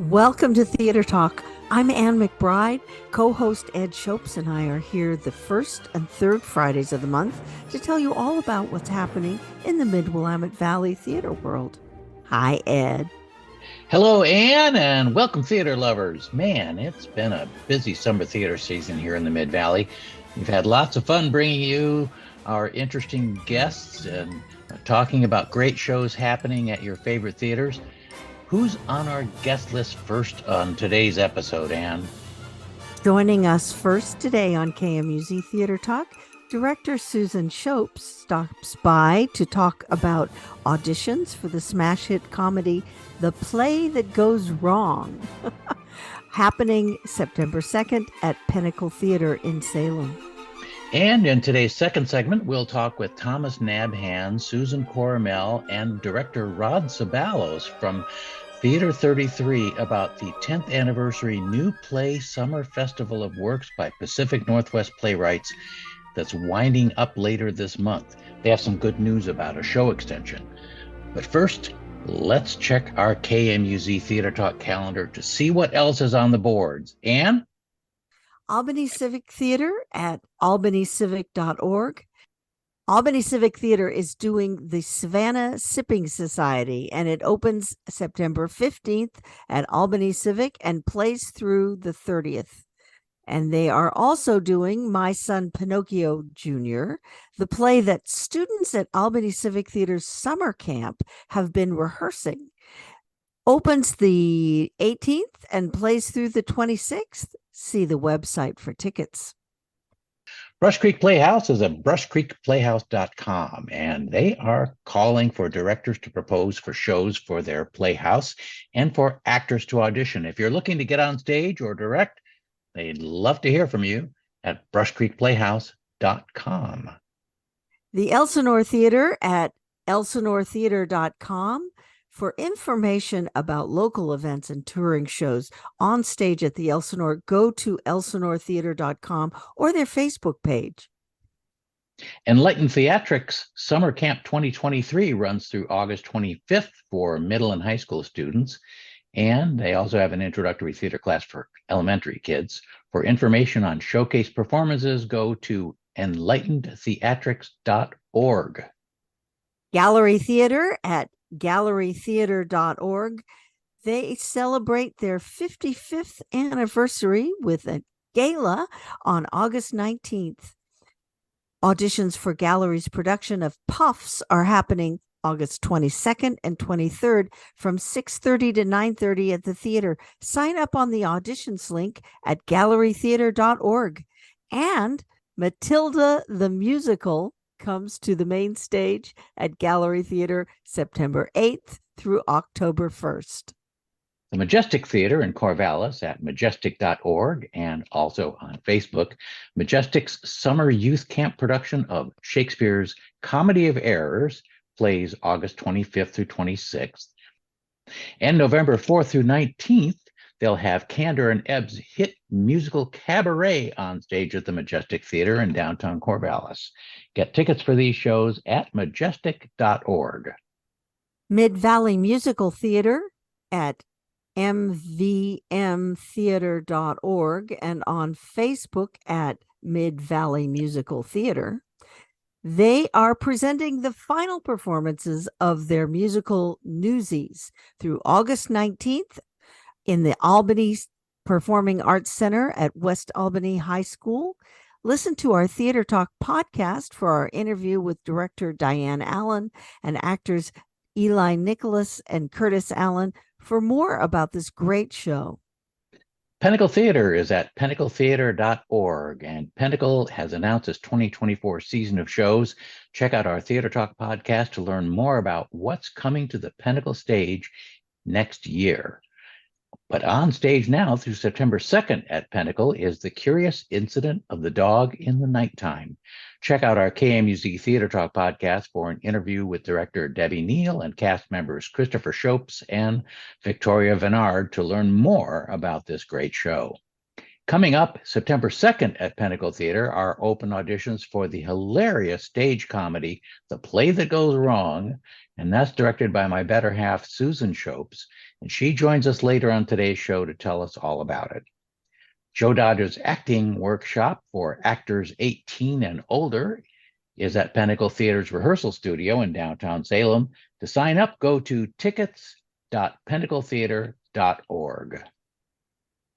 Welcome to Theater Talk. I'm Ann McBride. Co-host Ed Schoaps and I are here the first and third Fridays of the month to tell you all about what's happening in the Mid-Willamette Valley theater world. Hi, Ed. Hello, Ann, and welcome, theater lovers. Man, it's been a busy summer theater season here in the Mid-Valley. We've had lots of fun bringing you our interesting guests and talking about great shows happening at your favorite theaters. Who's on our guest list first on today's episode, Ann? Joining us first today on KMUZ Theatre Talk, director Susan Schoaps stops by to talk about auditions for the smash hit comedy The Play That Goes Wrong, happening September 2nd at Pentacle Theatre in Salem. And in today's second segment, we'll talk with Thomas Nabhan, Susan Coromel, and director Ceballos from Theater 33 about the 10th anniversary New Play Summer Festival of Works by Pacific Northwest Playwrights that's winding up later this month. They have some good news about a show extension. But first, let's check our KMUZ Theater Talk calendar to see what else is on the boards. Ann? Albany Civic Theater at albanycivic.org. Albany Civic Theater is doing the Savannah Sipping Society, and it opens September 15th at Albany Civic and plays through the 30th. And they are also doing My Son Pinocchio Jr., the play that students at Albany Civic Theater's summer camp have been rehearsing. Opens the 18th and plays through the 26th. See the website for tickets. Brush Creek Playhouse is at brushcreekplayhouse.com, and they are calling for directors to propose for shows for their playhouse and for actors to audition. If you're looking to get on stage or direct, they'd love to hear from you at brushcreekplayhouse.com. The Elsinore Theater at elsinoretheater.com. For information about local events and touring shows on stage at the Elsinore, go to elsinoretheater.com or their Facebook page. Enlightened Theatrics Summer Camp 2023 runs through August 25th for middle and high school students, and they also have an introductory theater class for elementary kids. For information on showcase performances, go to enlightenedtheatrics.org. Gallery Theater at gallerytheater.org. They celebrate their 55th anniversary with a gala on August 19th. Auditions for Gallery's production of Puffs are happening August 22nd and 23rd from 6:30 to 9:30 at the theater. Sign up on the auditions link at gallerytheater.org. And Matilda the Musical comes to the main stage at Gallery Theater September 8th through October 1st. The Majestic Theater in Corvallis at majestic.org and also on Facebook. Majestic's summer youth camp production of Shakespeare's Comedy of Errors plays August 25th through 26th. And November 4th through 19th, they'll have Candor and Ebb's hit musical Cabaret on stage at the Majestic Theater in downtown Corvallis. Get tickets for these shows at majestic.org. Mid-Valley Musical Theater at mvmtheater.org and on Facebook at Mid-Valley Musical Theater. They are presenting the final performances of their musical Newsies through August 19th in the Albany Performing Arts Center at West Albany High School. Listen to our Theater Talk podcast for our interview with director Diane Allen and actors Eli Nicholas and Curtis Allen for more about this great show. Pentacle Theatre is at pentacletheatre.org, and Pentacle has announced its 2024 season of shows. Check out our Theater Talk podcast to learn more about what's coming to the Pentacle stage next year. But on stage now through September 2nd at Pentacle is The Curious Incident of the Dog in the Nighttime. Check out our KMUZ Theater Talk podcast for an interview with director Debbie Neal and cast members Christopher Schoaps and Victoria Vennard to learn more about this great show. Coming up September 2nd at Pentacle Theatre are open auditions for the hilarious stage comedy, The Play That Goes Wrong, and that's directed by my better half, Susan Schoaps, and she joins us later on today's show to tell us all about it. Joe Dodger's acting workshop for actors 18 and older is at Pentacle Theatre's rehearsal studio in downtown Salem. To sign up, go to tickets.pentacletheater.org.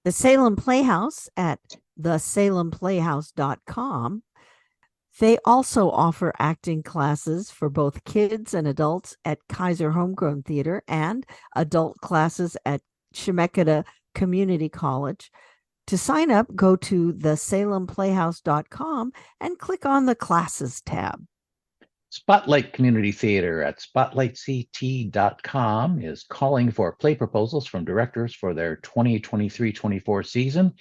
The Salem Playhouse at thesalemplayhouse.com. They also offer acting classes for both kids and adults at Kaiser Homegrown Theater and adult classes at Chemeketa Community College. To sign up, go to thesalemplayhouse.com and click on the Classes tab. Spotlight Community Theater at spotlightct.com is calling for play proposals from directors for their 2023-24 season.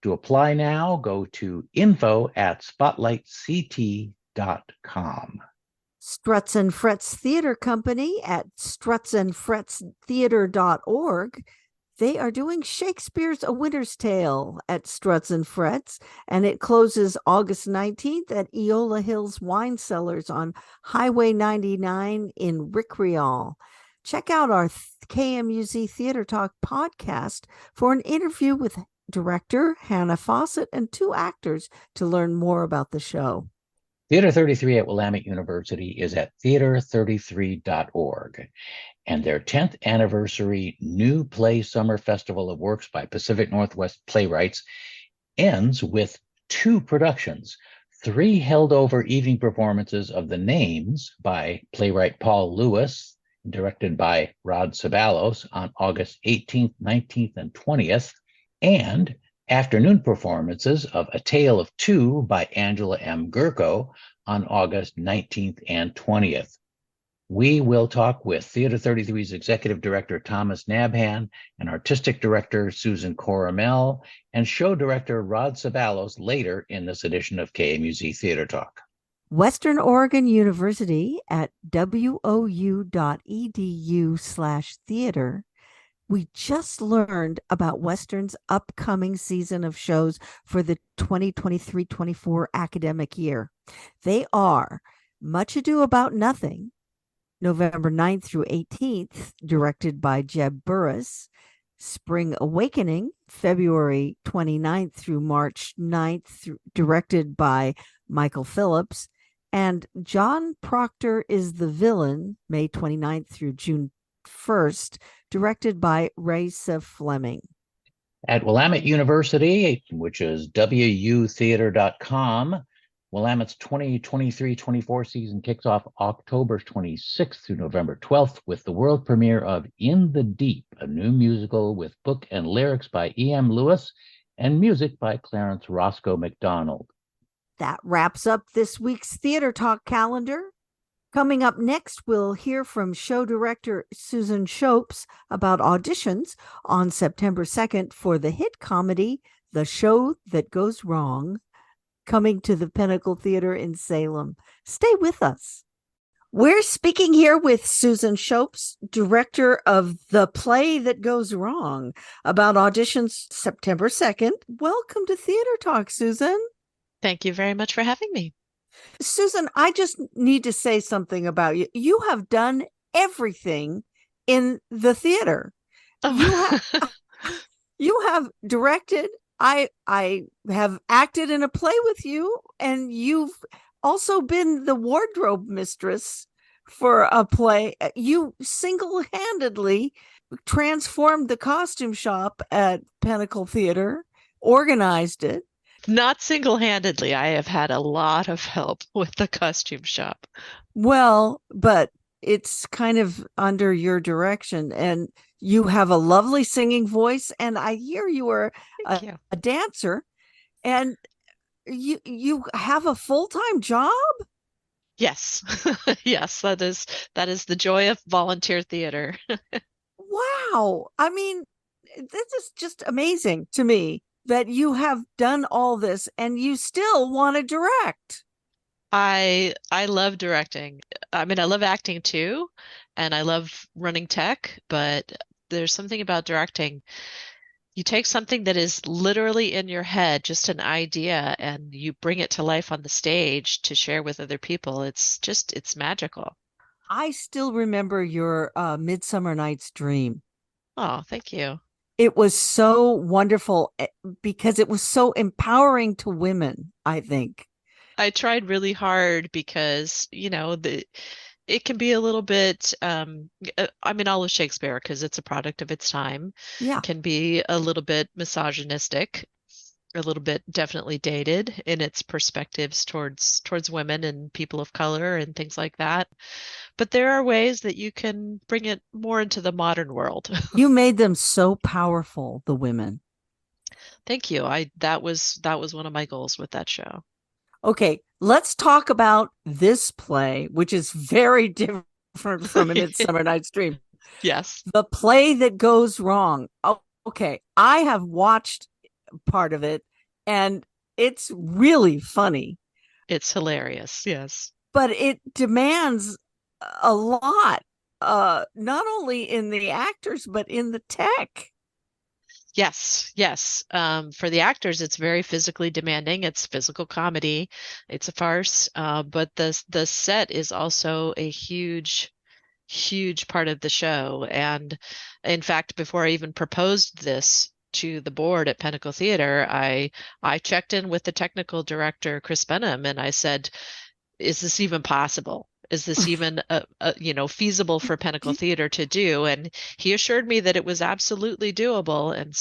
To apply now, go to info@spotlightct.com. Struts and Frets Theater Company at strutsandfretstheater.org. They are doing Shakespeare's A Winter's Tale at Struts and Frets, and it closes August 19th at Eola Hills Wine Cellars on Highway 99 in Rickreall. Check out our KMUZ Theatre Talk podcast for an interview with director Hannah Fawcett and 2 actors to learn more about the show. Theater 33 at Willamette University is at theater33.org. And their 10th anniversary New Play Summer Festival of Works by Pacific Northwest Playwrights ends with 2 productions, 3 held over evening performances of The Names by playwright Paul Lewis, directed by Rod Ceballos on August 18th, 19th, and 20th, and afternoon performances of A Tale of Two by Angela M. Gurko on August 19th and 20th. We will talk with Theater 33's Executive Director Thomas Nabhan and Artistic Director Susan Coromel and Show Director Rod Ceballos later in this edition of KMUZ Theatre Talk. Western Oregon University at wou.edu/theater. We just learned about Western's upcoming season of shows for the 2023-24 academic year. They are Much Ado About Nothing, November 9th through 18th, directed by Jeb Burris. Spring Awakening, February 29th through March 9th, directed by Michael Phillips. And John Proctor is the Villain, May 29th through June 1st, directed by Raisa Fleming. At Willamette University, which is wutheater.com, Willamette's 2023-24 season kicks off October 26th through November 12th with the world premiere of In the Deep, a new musical with book and lyrics by E.M. Lewis and music by Clarence Roscoe McDonald. That wraps up this week's Theater Talk calendar. Coming up next, we'll hear from show director Susan Schoaps about auditions on September 2nd for the hit comedy, The Show That Goes Wrong, coming to the Pentacle Theatre in Salem. Stay with us. We're speaking here with Susan Schoaps, director of The Play That Goes Wrong, about auditions September 2nd. Welcome to Theater Talk, Susan. Thank you very much for having me. Susan, I just need to say something about you. You have done everything in the theater. Oh. You have directed. I have acted in a play with you, and you've also been the wardrobe mistress for a play. You single-handedly transformed the costume shop at Pentacle Theatre, organized it. Not single-handedly. I have had a lot of help with the costume shop. Well, but it's kind of under your direction, and you have a lovely singing voice, and I hear you are a dancer, and you have a full-time job? Yes. Yes, that is the joy of volunteer theater. Wow. I mean, this is just amazing to me that you have done all this and you still want to direct. I love directing. I mean, I love acting too, and I love running tech, but there's something about directing. You take something that is literally in your head, just an idea, and you bring it to life on the stage to share with other people. It's magical. I still remember your Midsummer Night's Dream. Oh, thank you. It was so wonderful because it was so empowering to women, I think. I tried really hard because, it can be a little bit, I mean, all of Shakespeare, because it's a product of its time, Yeah. can be a little bit misogynistic, a little bit definitely dated in its perspectives towards women and people of color and things like that. But there are ways that you can bring it more into the modern world. You made them so powerful, the women. Thank you. That was one of my goals with that show. Okay, let's talk about this play, which is very different from A Midsummer Night's Dream. Yes. The play that goes wrong. Oh, okay. I have watched part of it and it's really funny, It's hilarious. Yes. but it demands a lot, not only in the actors, but in the tech. Yes, yes. For the actors, it's very physically demanding. It's physical comedy. It's a farce. But the set is also a huge, huge part of the show. And in fact, before I even proposed this to the board at Pentacle Theatre, I checked in with the technical director, Chris Benham, and I said, is this even possible? Is this even feasible for Pentacle Theatre to do? And he assured me that it was absolutely doable. And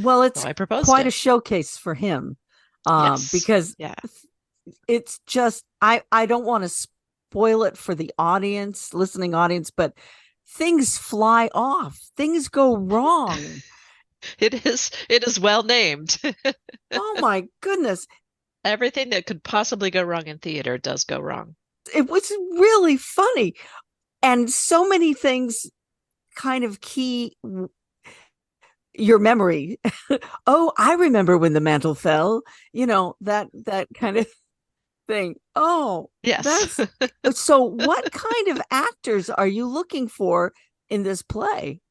Well, so it's I proposed quite a it. showcase for him, Yes. because Yeah. it's just I don't want to spoil it for the audience, listening audience, but things fly off, things go wrong. It is well named. Oh my goodness. Everything that could possibly go wrong in theater does go wrong. It was really funny. And so many things kind of key your memory. Oh, I remember when the mantle fell, that kind of thing. Oh, Yes. that's so what kind of actors are you looking for in this play?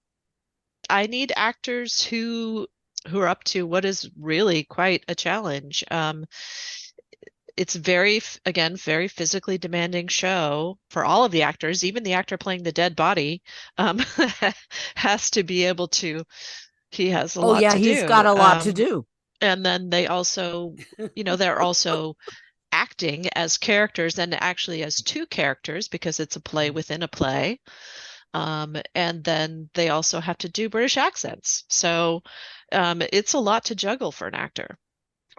I need actors who are up to what is really quite a challenge. It's again, very physically demanding show for all of the actors, even the actor playing the dead body, um, has to be able to, he has a Oh lot yeah, to he's got do. a lot to do. And then they're also acting as characters and actually as two characters because it's a play within a play. And then they also have to do British accents. So it's a lot to juggle for an actor.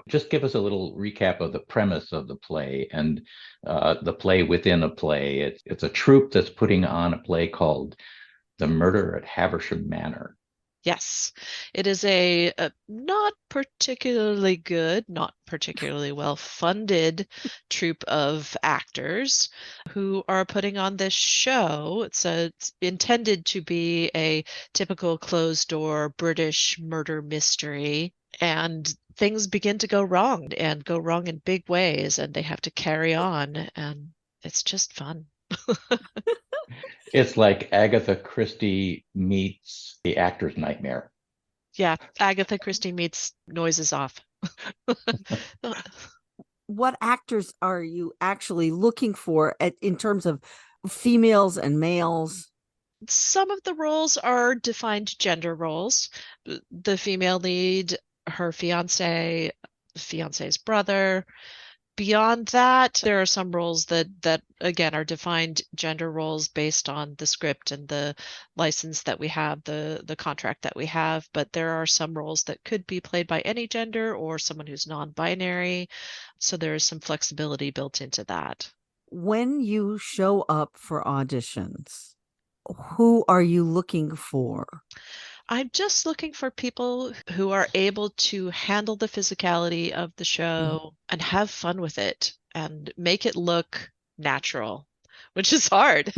Just give us a little recap of the premise of the play and the play within a play. It's a troupe that's putting on a play called The Murder at Haversham Manor. Yes, it is a not particularly good, not particularly well funded troupe of actors who are putting on this show. It's intended to be a typical closed door British murder mystery, and things begin to go wrong and go wrong in big ways, and they have to carry on, and it's just fun. It's like Agatha Christie meets The Actor's Nightmare. Yeah, Agatha Christie meets Noises Off. What actors are you actually looking for in terms of females and males? Some of the roles are defined gender roles. The female lead, her fiance's brother. Beyond that, there are some roles that again are defined gender roles based on the script and the license that we have, the contract that we have. But there are some roles that could be played by any gender or someone who's non-binary. So there is some flexibility built into that. When you show up for auditions, who are you looking for? I'm just looking for people who are able to handle the physicality of the show and have fun with it and make it look natural, which is hard.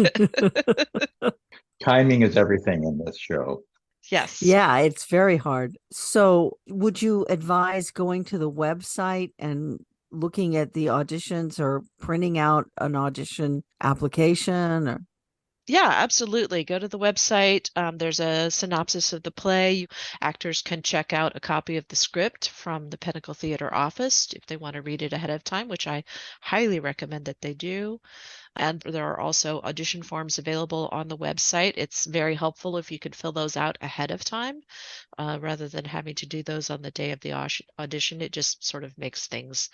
Timing is everything in this show. Yes. Yeah, it's very hard. So, would you advise going to the website and looking at the auditions or printing out an audition application? Or Yeah, absolutely. Go to the website. There's a synopsis of the play. Actors can check out a copy of the script from the Pentacle Theatre office if they want to read it ahead of time, which I highly recommend that they do. And there are also audition forms available on the website. It's very helpful if you could fill those out ahead of time, rather than having to do those on the day of the audition. It just sort of makes things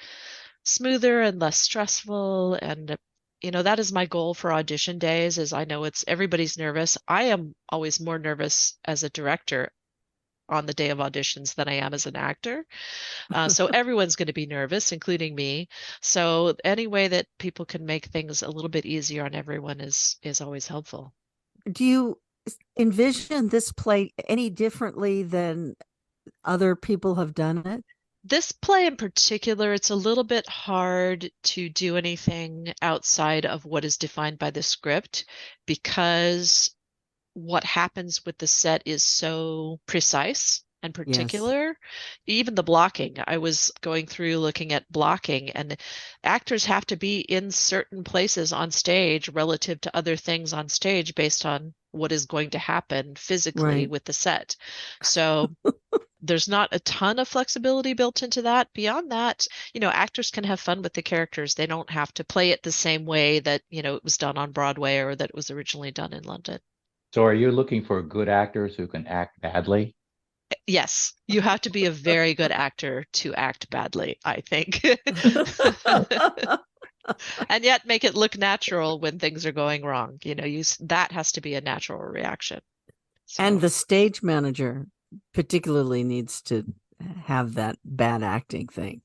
smoother and less stressful. And that is my goal for audition days. Is I know it's everybody's nervous. I am always more nervous as a director on the day of auditions than I am as an actor. So everyone's going to be nervous, including me. So any way that people can make things a little bit easier on everyone is always helpful. Do you envision this play any differently than other people have done it? This play in particular, it's a little bit hard to do anything outside of what is defined by the script, because what happens with the set is so precise and Yes. particular. Even the blocking, I was going through looking at blocking, and actors have to be in certain places on stage relative to other things on stage based on what is going to happen physically Right. with the set. So there's not a ton of flexibility built into that. Beyond that, actors can have fun with the characters. They don't have to play it the same way that, it was done on Broadway or that it was originally done in London. So are you looking for good actors who can act badly? Yes, you have to be a very good actor to act badly, I think. And yet make it look natural when things are going wrong. That has to be a natural reaction. And So, the stage manager particularly needs to have that bad acting thing.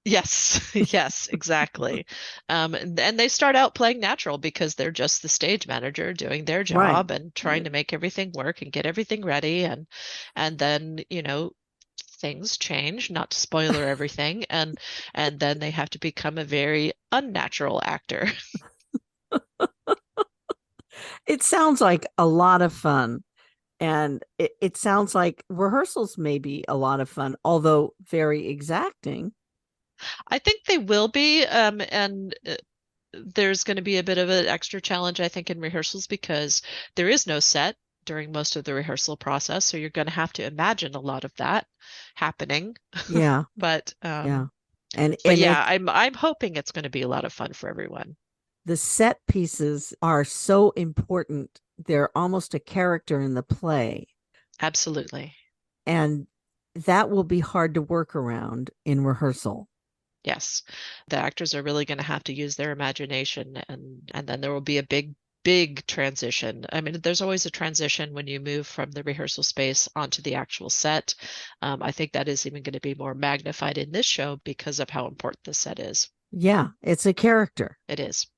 yes, yes, exactly. And they start out playing natural because they're just the stage manager doing their Right. job and trying to make everything work and get everything ready. And then, things change, not to spoiler everything, and then they have to become a very unnatural actor. It sounds like a lot of fun. And it sounds like rehearsals may be a lot of fun, although very exacting. I think they will be, and there's going to be a bit of an extra challenge, I think, in rehearsals because there is no set during most of the rehearsal process, so you're going to have to imagine a lot of that happening. Yeah. But Yeah. And but and yeah, it I'm hoping it's going to be a lot of fun for everyone. the set pieces are so important. They're almost a character in the play. Absolutely. And that will be hard to work around in rehearsal. Yes. The actors are really going to have to use their imagination, and then there will be a big transition. I mean, there's always a transition when you move from the rehearsal space onto the actual set. I think that is even going to be more magnified in this show because of how important the set is. Yeah, it's a character. It is.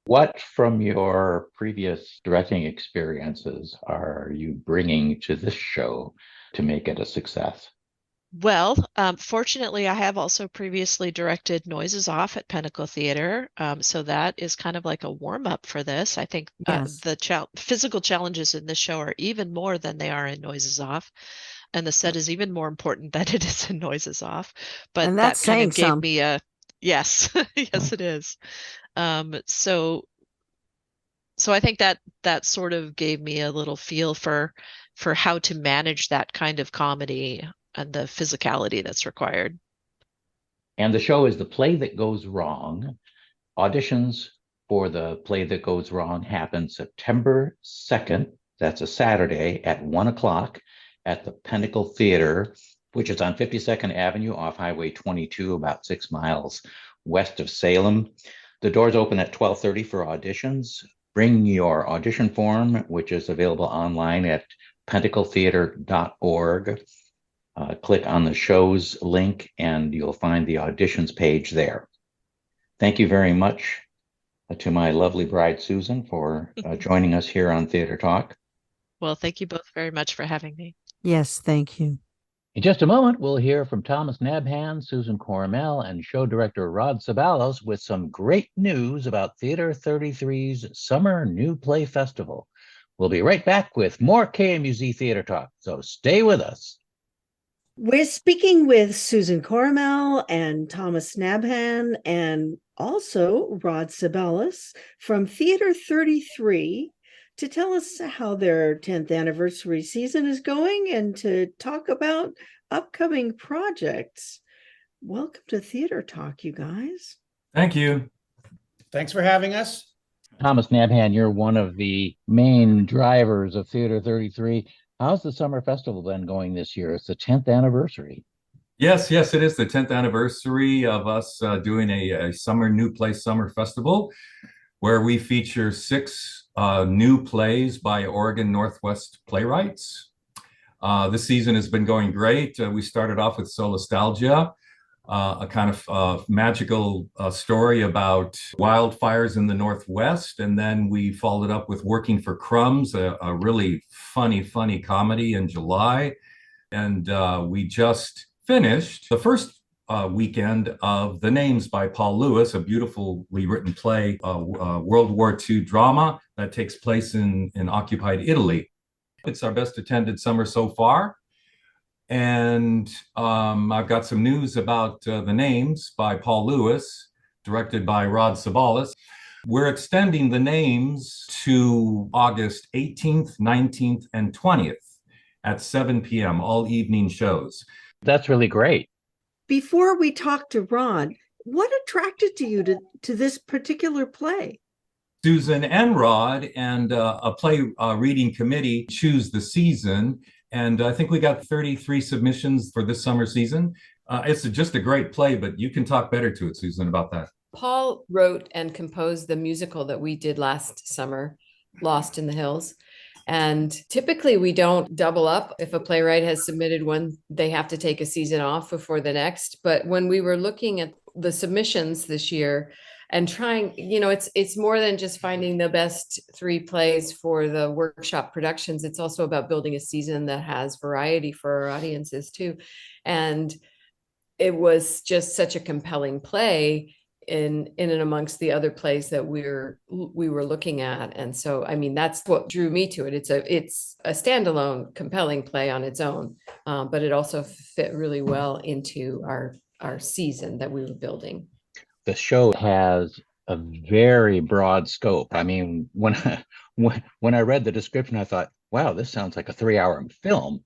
What from your previous directing experiences are you bringing to this show to make it a success? Well, fortunately, I have also previously directed Noises Off at Pentacle Theatre, so that is kind of like a warm up for this. I think Yes. the physical challenges in this show are even more than they are in Noises Off, and the set is even more important than it is in Noises Off. But And that's that kind saying of gave some. me a yes, yes, it is. So I think that sort of gave me a little feel for how to manage that kind of comedy and the physicality that's required. And the show is The Play That Goes Wrong. Auditions for The Play That Goes Wrong happen September 2nd. That's a Saturday at 1 o'clock at the Pentacle Theatre, which is on 52nd Avenue off Highway 22, about 6 miles west of Salem. The doors open at 12:30 for auditions. Bring your audition form, which is available online at pentacletheatre.org. Click on the show's link and you'll find the auditions page there. Thank you very much to my lovely bride, Susan, for joining us here on Theater Talk. Well, thank you both very much for having me. Yes, thank you. In just a moment, we'll hear from Thomas Nabhan, Susan Coromel, and show director Rod Ceballos with some great news about Theater 33's Summer New Play Festival. We'll be right back with more KMUZ Theater Talk, so stay with us. We're speaking with Susan Coromel and Thomas Nabhan and also Rod Ceballos from Theater 33, to tell us how their 10th anniversary season is going and to talk about upcoming projects. Welcome to Theater Talk, you guys. Thank you. Thanks for having us. Thomas Nabhan, you're one of the main drivers of Theater 33. How's the summer festival been going this year? It's the 10th anniversary. Yes, it is the 10th anniversary of us doing a summer new play summer festival where we feature 6 new plays by Oregon Northwest playwrights. This season has been going great. We started off with Solastalgia, a kind of magical story about wildfires in the Northwest. And then we followed up with Working for Crumbs, a really funny comedy in July. And we just finished the first weekend of The Names by Paul Lewis, a beautifully written play, World War II drama that takes place in occupied Italy. It's our best attended summer so far. And I've got some news about The Names by Paul Lewis, directed by Ceballos. We're extending The Names to August 18th, 19th, and 20th at 7 p.m., all evening shows. That's really great. Before we talk to Rod, what attracted you to this particular play? Susan and Rod and a play reading committee choose the season. And I think we got 33 submissions for this summer season. It's just a great play, but you can talk better to it, Susan, about that. Paul wrote and composed the musical that we did last summer, Lost in the Hills. And typically we don't double up. If a playwright has submitted one, they have to take a season off before the next. But when we were looking at the submissions this year and trying, it's more than just finding the best 3 plays for the workshop productions. It's also about building a season that has variety for our audiences too. And it was just such a compelling play in and amongst the other plays that we were looking at. And so, I mean, that's what drew me to it. It's a standalone, compelling play on its own, but it also fit really well into our season that we were building. The show has a very broad scope. I mean, when I read the description, I thought, wow, this sounds like a 3-hour film.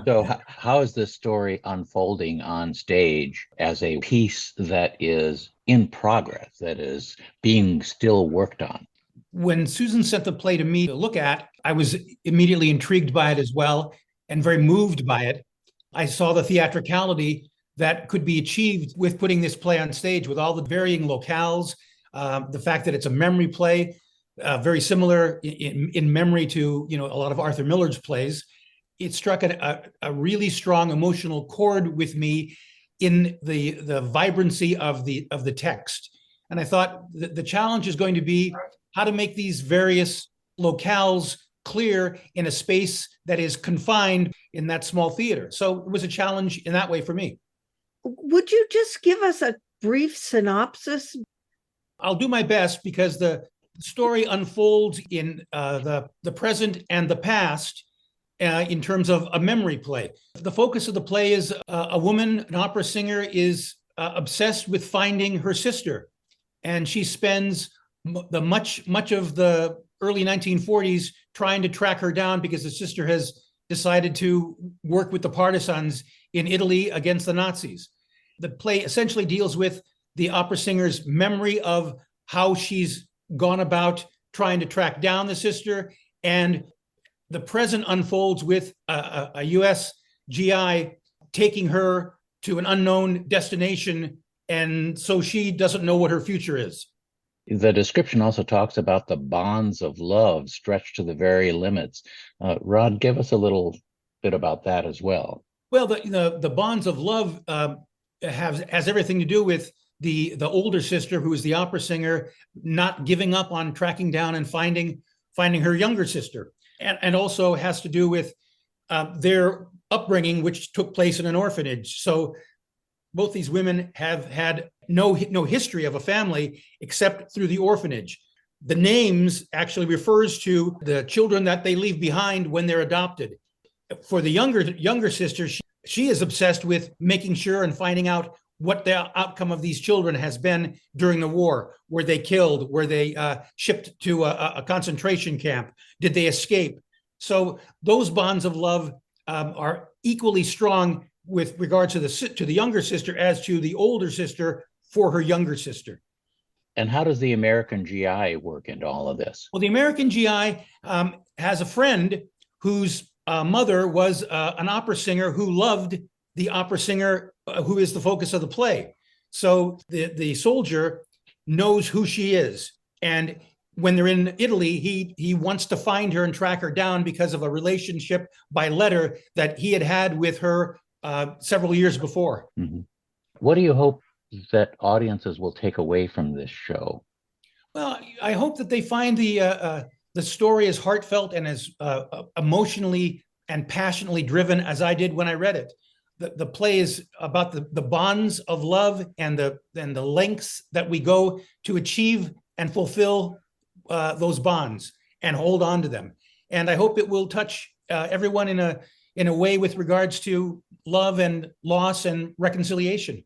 So how is this story unfolding on stage as a piece that is in progress, that is being still worked on? When Susan sent the play to me to look at, I was immediately intrigued by it as well and very moved by it. I saw the theatricality that could be achieved with putting this play on stage with all the varying locales, the fact that it's a memory play, very similar in memory to a lot of Arthur Miller's plays. It struck a really strong emotional chord with me in the vibrancy of the text. And I thought the challenge is going to be how to make these various locales clear in a space that is confined in that small theater. So it was a challenge in that way for me. Would you just give us a brief synopsis? I'll do my best because the story unfolds in the present and the past in terms of a memory play. The focus of the play is a woman, an opera singer, is obsessed with finding her sister. And she spends much of the early 1940s trying to track her down because the sister has decided to work with the partisans in Italy against the Nazis. The play essentially deals with the opera singer's memory of how she's gone about trying to track down the sister, and the present unfolds with a U.S. GI taking her to an unknown destination, and so she doesn't know what her future is. The description also talks about the bonds of love stretched to the very limits. Rod, give us a little bit about that as well. Well, the bonds of love has everything to do with the older sister, who is the opera singer, not giving up on tracking down and finding her younger sister, and also has to do with their upbringing, which took place in an orphanage. So both these women have had no history of a family except through the orphanage. The Names actually refers to the children that they leave behind when they're adopted. For the younger sister, she is obsessed with making sure and finding out what the outcome of these children has been during the war. Were they killed? Were they shipped to a concentration camp? Did they escape? So those bonds of love are equally strong with regard to the younger sister as to the older sister for her younger sister. And how does the American GI work into all of this? Well, the American GI has a friend whose mother was an opera singer who loved the opera singer who is the focus of the play. So the soldier knows who she is. And when they're in Italy, he wants to find her and track her down because of a relationship by letter that he had with her several years before. Mm-hmm. What do you hope that audiences will take away from this show? Well, I hope that they find the story as heartfelt and as emotionally and passionately driven as I did when I read it. The play is about the bonds of love and the lengths that we go to achieve and fulfill those bonds and hold on to them. And I hope it will touch everyone in a way with regards to love and loss and reconciliation.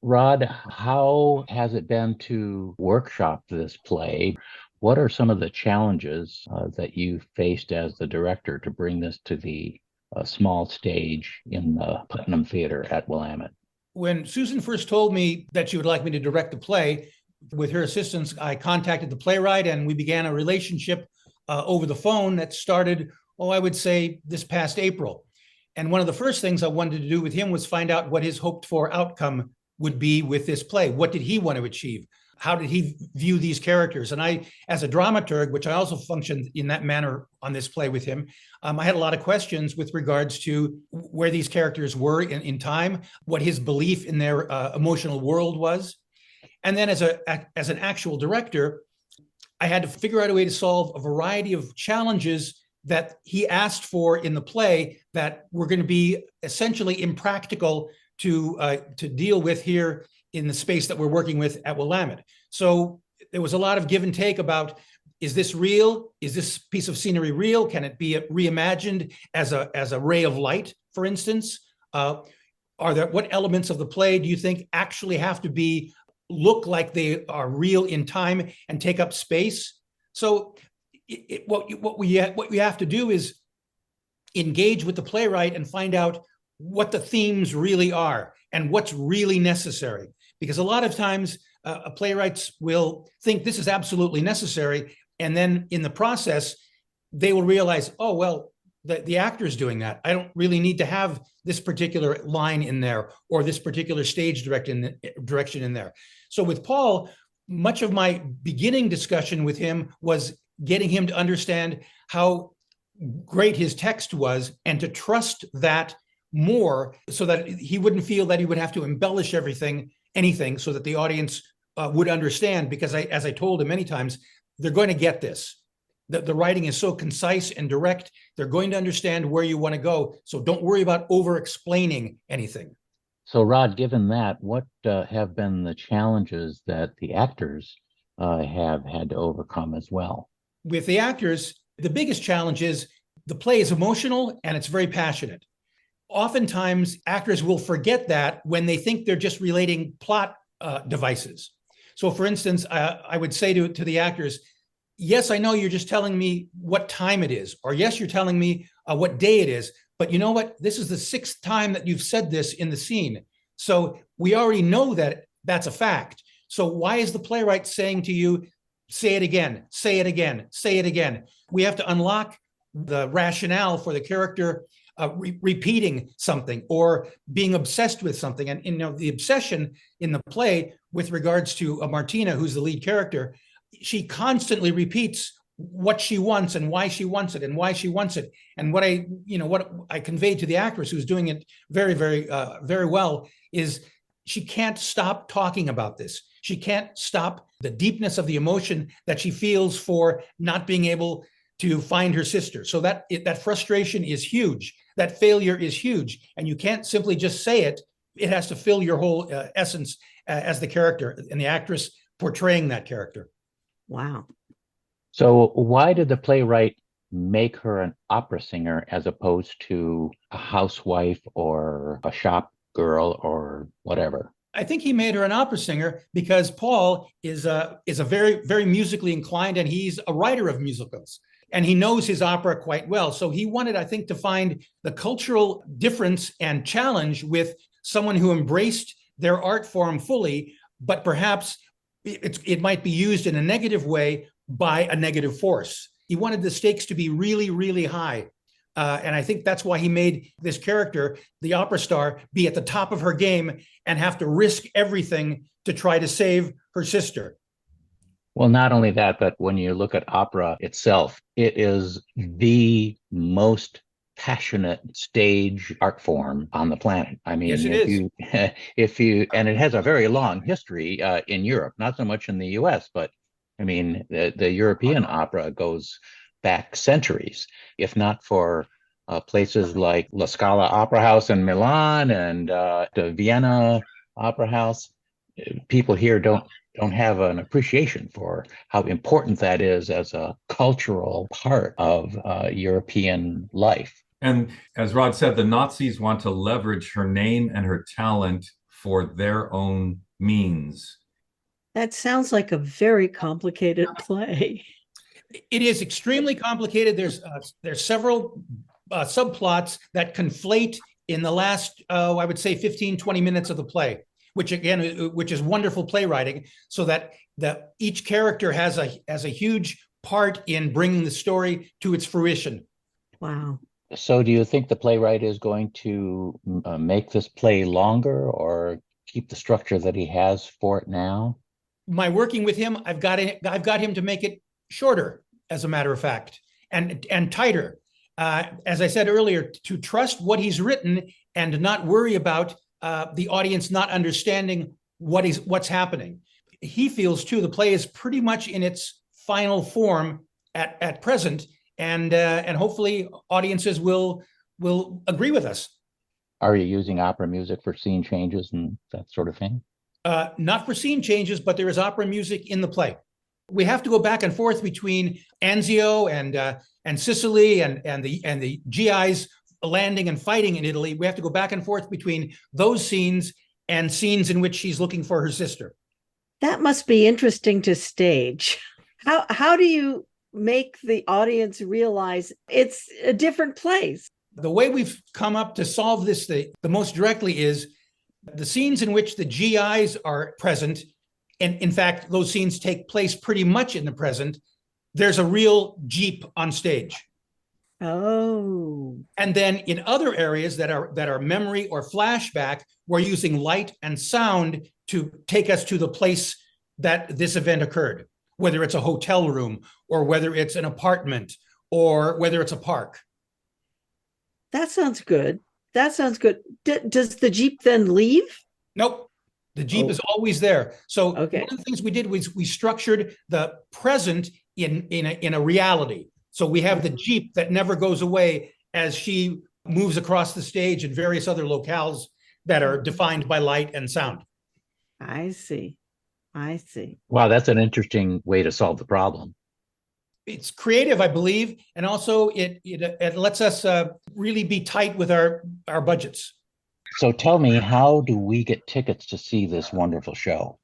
Rod, how has it been to workshop this play? What are some of the challenges that you faced as the director to bring this to the small stage in the Putnam Theater at Willamette? When Susan first told me that she would like me to direct the play, with her assistance, I contacted the playwright and we began a relationship over the phone that started, I would say this past April. And one of the first things I wanted to do with him was find out what his hoped for outcome would be with this play. What did he want to achieve? How did he view these characters? And I, as a dramaturg, which I also functioned in that manner on this play with him, I had a lot of questions with regards to where these characters were in time, what his belief in their emotional world was. And then as an actual director, I had to figure out a way to solve a variety of challenges that he asked for in the play that were going to be essentially impractical to deal with here in the space that we're working with at Willamette. So there was a lot of give and take about, is this real? Is this piece of scenery real? Can it be reimagined as a ray of light, for instance? What elements of the play do you think actually have to look like they are real in time and take up space? So what we have to do is engage with the playwright and find out what the themes really are and what's really necessary. Because a lot of times playwrights will think this is absolutely necessary. And then in the process, they will realize, the actor's doing that. I don't really need to have this particular line in there or this particular stage direction in there. So with Paul, much of my beginning discussion with him was getting him to understand how great his text was and to trust that more so that he wouldn't feel that he would have to embellish anything so that the audience would understand, because as I told him many times, they're going to get this. The writing is so concise and direct, they're going to understand where you want to go. So don't worry about over-explaining anything. So Rod, given that, what have been the challenges that the actors have had to overcome as well? With the actors, the biggest challenge is the play is emotional and it's very passionate. Oftentimes, actors will forget that when they think they're just relating plot devices. So for instance, I would say to the actors, yes, I know you're just telling me what time it is, or yes, you're telling me what day it is, but you know what? This is the 6th time that you've said this in the scene. So we already know that that's a fact. So why is the playwright saying to you, say it again, say it again, say it again? We have to unlock the rationale for the character repeating something or being obsessed with something. And the obsession in the play with regards to Martina, who's the lead character, she constantly repeats what she wants and why she wants it and why she wants it. And what I conveyed to the actress, who's doing it very, very, very well, is she can't stop talking about this. She can't stop the deepness of the emotion that she feels for not being able to find her sister. So that frustration is huge. That failure is huge. And you can't simply just say it. It has to fill your whole essence as the character and the actress portraying that character. Wow. So why did the playwright make her an opera singer as opposed to a housewife or a shop girl or whatever? I think he made her an opera singer because Paul is a very, very musically inclined, and he's a writer of musicals, and he knows his opera quite well. So he wanted, I think, to find the cultural difference and challenge with someone who embraced their art form fully, but perhaps it might be used in a negative way by a negative force. He wanted the stakes to be really, really high. And I think that's why he made this character, the opera star, be at the top of her game and have to risk everything to try to save her sister. Well, not only that, but when you look at opera itself, it is the most passionate stage art form on the planet. I mean, Yes, it is. And it has a very long history in Europe, not so much in the US, but I mean, the European opera goes back centuries, if not for places like La Scala Opera House in Milan and the Vienna Opera House. People here don't have an appreciation for how important that is as a cultural part of European life. And as Rod said, the Nazis want to leverage her name and her talent for their own means. That sounds like a very complicated play. It is extremely complicated. There's several subplots that conflate in the last, I would say 15, 20 minutes of the play, which is wonderful playwriting, so that each character has a huge part in bringing the story to its fruition. Wow. So do you think the playwright is going to make this play longer or keep the structure that he has for it now? My working with him, I've got him to make it shorter, as a matter of fact, and tighter. As I said earlier, to trust what he's written and not worry about the audience not understanding what's happening. He feels too the play is pretty much in its final form at present, and hopefully audiences will agree with us. Are you using opera music for scene changes and that sort of thing? Not for scene changes, but there is opera music in the play. We have to go back and forth between Anzio and Sicily and the GIs landing and fighting in Italy. We have to go back and forth between those scenes and scenes in which she's looking for her sister. That must be interesting to stage. How do you make the audience realize it's a different place? The way we've come up to solve this the most directly is the scenes in which the GIs are present, and in fact, those scenes take place pretty much in the present. There's a real Jeep on stage. Oh. And then in other areas that are memory or flashback, we're using light and sound to take us to the place that this event occurred, whether it's a hotel room or whether it's an apartment or whether it's a park. That sounds good. Does the Jeep then leave? Nope. The Jeep is always there. So Okay. One of the things we did was we structured the present in a reality. So we have the Jeep that never goes away as she moves across the stage in various other locales that are defined by light and sound. I see. Wow, that's an interesting way to solve the problem. It's creative, I believe, and also it lets us really be tight with our budgets. So tell me, how do we get tickets to see this wonderful show?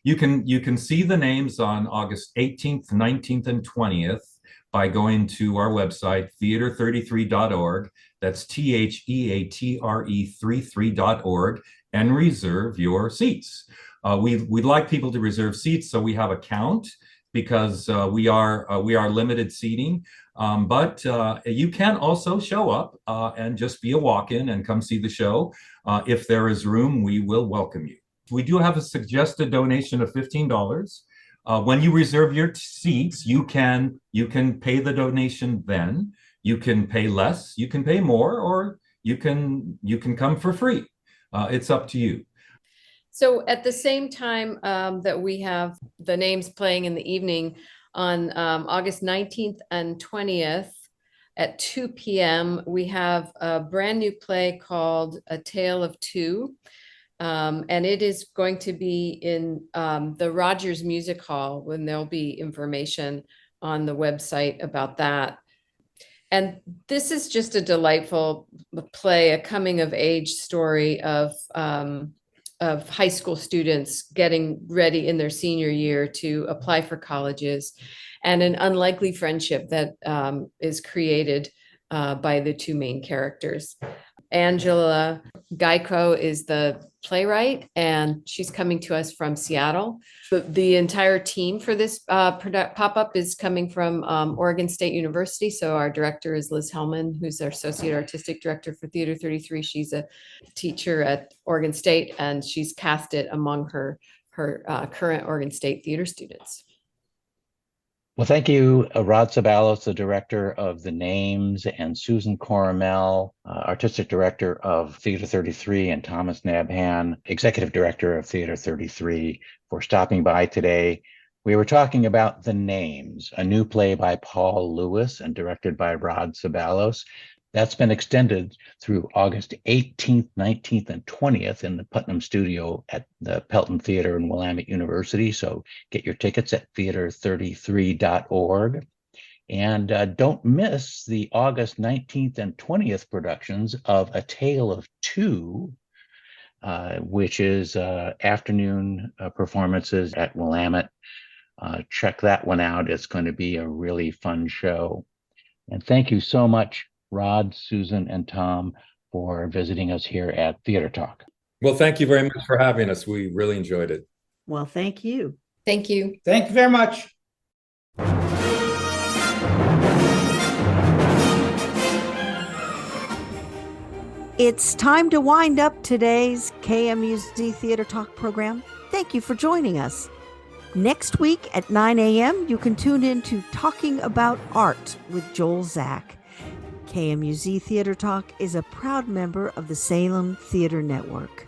You can see the names on August 18th, 19th, and 20th by going to our website, theatre33.org. That's THEATRE33.org, and reserve your seats. We'd like people to reserve seats so we have a count, because we are limited seating. But you can also show up and just be a walk-in and come see the show. If there is room, we will welcome you. We do have a suggested donation of $15. When you reserve your seats, you can pay the donation then. You can pay less, you can pay more, or you can come for free. It's up to you. So at the same time that we have the names playing in the evening on August 19th and 20th at 2 p.m., we have a brand new play called A Tale of Two. And it is going to be in the Rodgers Music Hall, when there'll be information on the website about that. And this is just a delightful play, a coming of age story of of high school students getting ready in their senior year to apply for colleges, and an unlikely friendship that is created by the two main characters. Angela Geico is the playwright, and she's coming to us from Seattle. The entire team for this pop-up is coming from Oregon State University. So our director is Liz Hellman, who's our associate artistic director for Theater 33. She's a teacher at Oregon State, and she's cast it among her current Oregon State theater students. Well, thank you, Rod Ceballos, the director of The Names, and Susan Coromel, artistic director of Theater 33, and Thomas Nabhan, executive director of Theater 33, for stopping by today. We were talking about The Names, a new play by Paul Lewis and directed by Rod Ceballos. That's been extended through August 18th, 19th, and 20th in the Putnam Studio at the Pelton Theatre in Willamette University. So get your tickets at theater33.org. And don't miss the August 19th and 20th productions of A Tale of Two, which is afternoon performances at Willamette. Check that one out. It's going to be a really fun show. And thank you so much, Rod, Susan, and Tom, for visiting us here at Theater Talk. Well, thank you very much for having us. We really enjoyed it. Well, thank you. Thank you. Thank you very much. It's time to wind up today's KMUZ Theatre Talk program. Thank you for joining us. Next week at 9 a.m., you can tune in to Talking About Art with Joel Zack. KMUZ Theatre Talk is a proud member of the Salem Theater Network.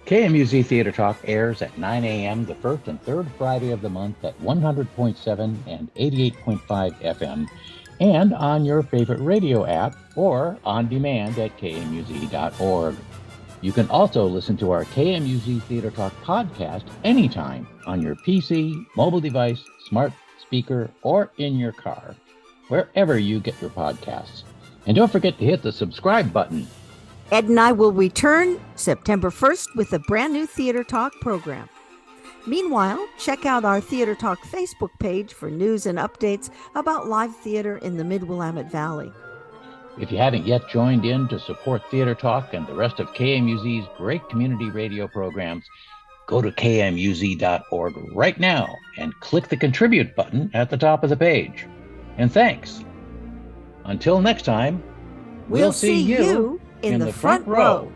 KMUZ Theatre Talk airs at 9 a.m. the first and third Friday of the month at 100.7 and 88.5 FM, and on your favorite radio app or on demand at kmuz.org. You can also listen to our KMUZ Theatre Talk podcast anytime on your PC, mobile device, smart speaker, or in your car, wherever you get your podcasts. And don't forget to hit the subscribe button. Ed and I will return September 1st with a brand new Theater Talk program. Meanwhile, check out our Theater Talk Facebook page for news and updates about live theater in the Mid-Willamette Valley. If you haven't yet joined in to support Theater Talk and the rest of KMUZ's great community radio programs, go to kmuz.org right now and click the Contribute button at the top of the page. And thanks. Until next time, We'll see you in the front row.